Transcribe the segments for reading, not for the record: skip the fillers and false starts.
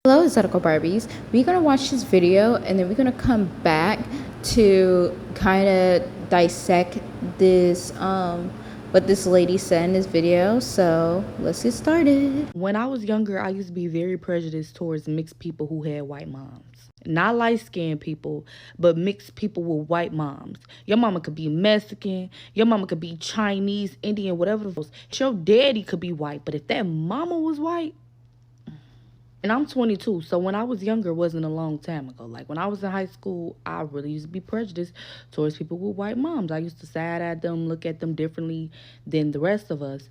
Hello, Exotical Barbies. We're gonna watch this video and then we're gonna come back to kind of dissect this what this lady said in this video. So let's get started. When I was younger, I used to be very prejudiced towards mixed people who had white moms. Not light-skinned people, but mixed people with white moms. Your mama could be Mexican, your mama could be Chinese, Indian, whatever it was. Your daddy could be white, but if that mama was white, and I'm 22, so when I was younger, it wasn't a long time ago. Like, when I was in high school, I really used to be prejudiced towards people with white moms. I used to side at them, look at them differently than the rest of us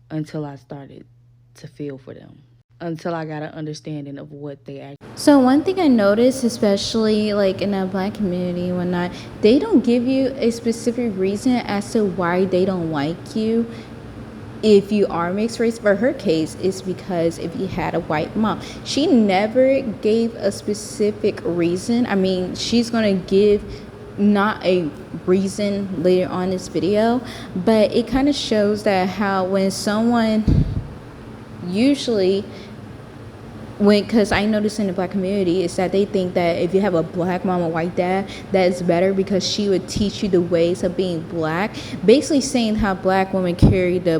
until I started to feel for them. Until I got an understanding of what they actually. So one thing I noticed, especially like in the Black community and whatnot, they don't give you a specific reason as to why they don't like you. If you are mixed race, for her case, is because if you had a white mom. She never gave a specific reason. I mean, she's gonna give not a reason later on in this video, but it kind of shows that how when someone usually because I notice in the Black community is that they think that if you have a black mom or white dad, that is better because she would teach you the ways of being black, basically saying how black women carry the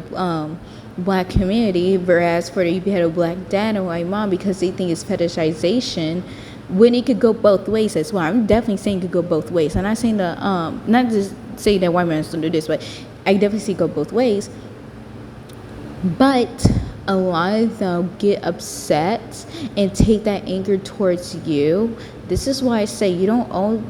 Black community, whereas for if you had a black dad and white mom, because they think it's fetishization, when it could go both ways as well. I'm definitely saying it could go both ways. I'm not saying that not just saying that white men don't do this, but I definitely see it go both ways. But a lot of them get upset and take that anger towards you. This is why I say you don't owe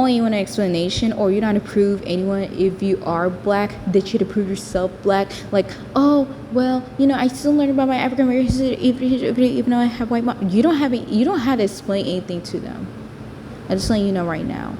anyone an explanation, or you don't have to prove anyone if you are black that you have to prove yourself black. Like, oh well, I still learn about my African American history even though I have white mom. You don't have to explain anything to them. I'm just letting you know right now.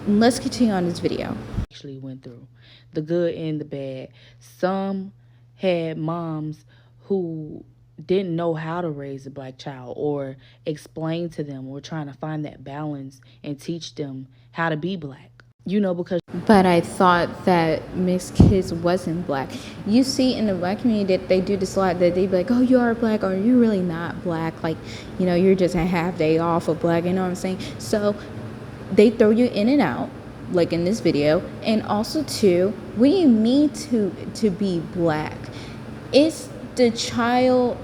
Let's continue on this video. Actually went through the good and the bad. Some had moms who didn't know how to raise a black child or explain to them, or trying to find that balance and teach them how to be black. Because but I thought that mixed kids wasn't black. You see in the Black community that they do this a lot, that they be like, oh, you are black, or you're really not black, like, you're just a half day off of black, you know what I'm saying? So they throw you in and out, like in this video. And also too, what do you mean to be black? It's the child's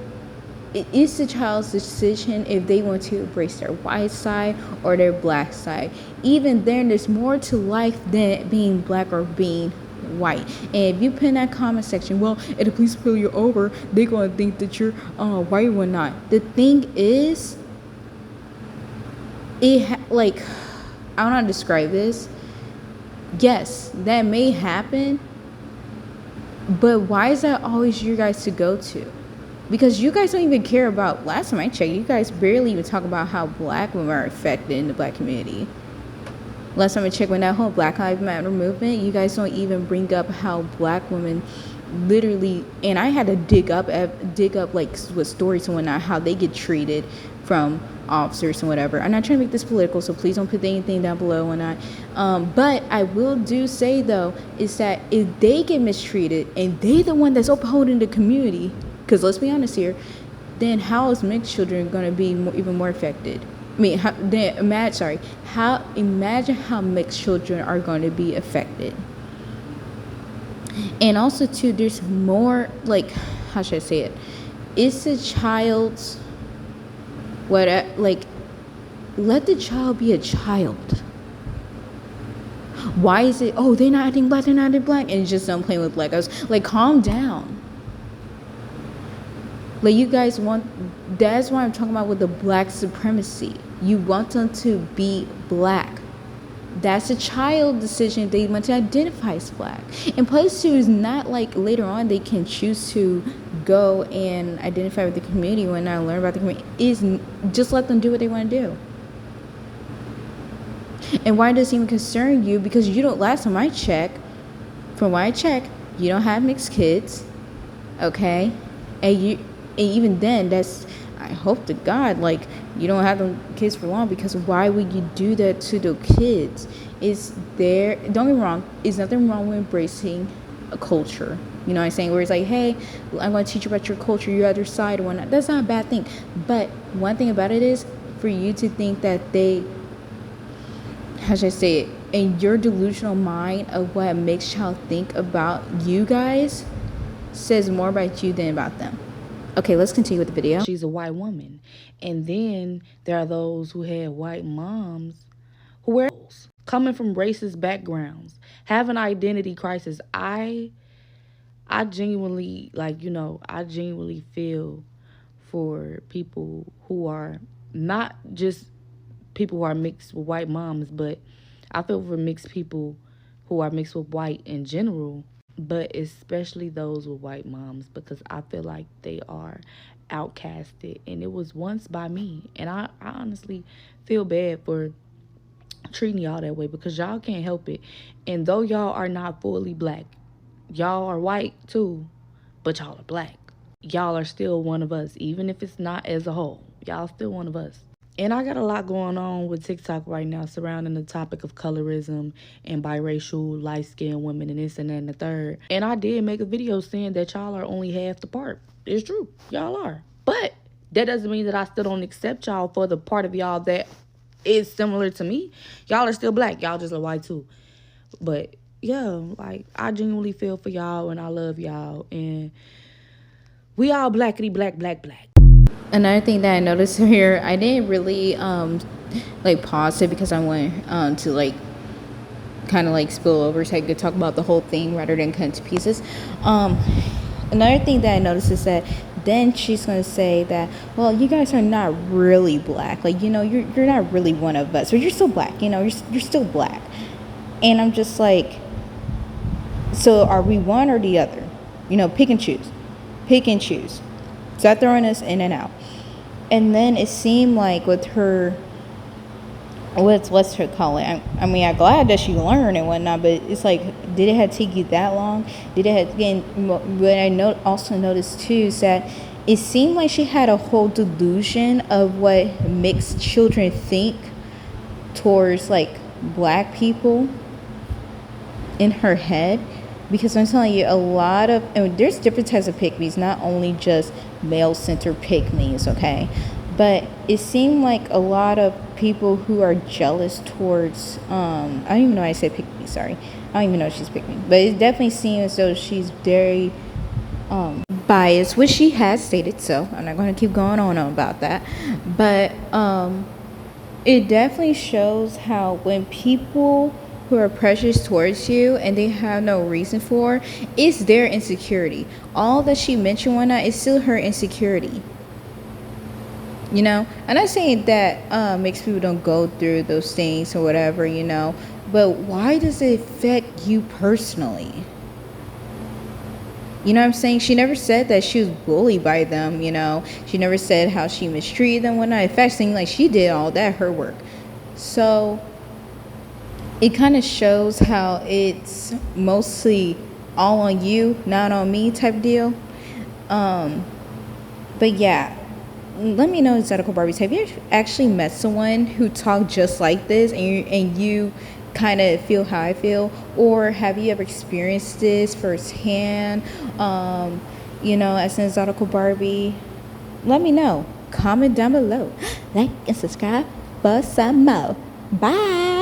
decision if they want to embrace their white side or their black side. Even then, there's more to life than being black or being white. And if you put in that comment section, well, if the police pull you over, they're gonna think that you're white or not. The thing is, I don't know how to describe this. Yes, that may happen, but why is that always you guys to go to? Because you guys don't even care about, last time I checked, you guys barely even talk about how black women are affected in the Black community. Last time I checked, when that whole Black Lives Matter movement, you guys don't even bring up how black women literally, and I had to dig up like with stories and whatnot, how they get treated from officers and whatever. I'm not trying to make this political, so please don't put anything down below and but I will do say though, is that if they get mistreated and they the one that's upholding the community, because let's be honest here, then how is mixed children going to be even more affected? I mean, imagine how mixed children are going to be affected. And also too, there's more, like, how should I say it? It's the child's let the child be a child. Why is it, oh, they're not acting black, and it's just them playing with Legos? Like, calm down. Like, you guys that's why I'm talking about with the black supremacy. You want them to be black. That's a child decision. They want to identify as black. And plus two is not like later on they can choose to go and identify with the community when I learn about the community. Is just let them do what they want to do. And why does it even concern you? Because you don't, last time I checked, from what I checked, you don't have mixed kids, okay? And even then, that's, I hope to God, like, you don't have them kids for long, because why would you do that to the kids? Don't get me wrong, there's nothing wrong with embracing a culture. You know what I'm saying? Where it's like, hey, I'm going to teach you about your culture, your other side, or whatnot. That's not a bad thing. But one thing about it is for you to think that they, how should I say it, in your delusional mind of what makes child think about you guys says more about you than about them. Okay, let's continue with the video. She's a white woman. And then there are those who had white moms who were coming from racist backgrounds, have an identity crisis. I genuinely, like, you know, I genuinely feel for people who are not just people who are mixed with white moms, but I feel for mixed people who are mixed with white in general, but especially those with white moms, because I feel like they are outcasted. And it was once by me. And I honestly feel bad for treating y'all that way because y'all can't help it. And though y'all are not fully black, y'all are white too, but y'all are black. Y'all are still one of us, even if it's not as a whole. Y'all still one of us. And I got a lot going on with TikTok right now surrounding the topic of colorism and biracial, light-skinned women and this and that and the third. And I did make a video saying that y'all are only half the part. It's true. Y'all are. But that doesn't mean that I still don't accept y'all for the part of y'all that is similar to me. Y'all are still black. Y'all just are white too. But yeah, like, I genuinely feel for y'all and I love y'all. And we all blackity black, black, black. Another thing that I noticed here, I didn't really like pause it because I wanted to like kind of like spill over so I could talk about the whole thing rather than cut into pieces. Another thing that I noticed is that then she's going to say that, well, you guys are not really black. Like, you know, you're not really one of us. But you're still black. You know, you're still black. And I'm just like, so are we one or the other? You know, pick and choose. Pick and choose. Start throwing us in and out. And then it seemed like with her, what's her calling? I mean, I'm glad that she learned and whatnot, but it's like, did it have to take you that long? Did it have, again, what I also noticed too is that it seemed like she had a whole delusion of what mixed children think towards like black people in her head. Because I'm telling you, a lot of, and there's different types of pick-me's, not only just male-centered pick-me's, okay? But it seemed like a lot of people who are jealous towards, I don't even know why I said pick-me, sorry. I don't even know if she's pick-me. But it definitely seems as though she's very biased, which she has stated so. I'm not going to keep going on about that. But it definitely shows how when people who are prejudiced towards you and they have no reason for, it's their insecurity. All that she mentioned one night is still her insecurity. You know, I'm not saying that makes people don't go through those things or whatever, you know, but why does it affect you personally? You know what I'm saying? She never said that she was bullied by them, you know. She never said how she mistreated them one night. In fact, it seemed like she did all that, her work. So it kind of shows how it's mostly all on you, not on me type deal. But yeah, let me know, Exotical Barbies, have you actually met someone who talked just like this and you kind of feel how I feel? Or have you ever experienced this firsthand, you know, as an Exotical Barbie? Let me know. Comment down below. Like and subscribe for some more. Bye.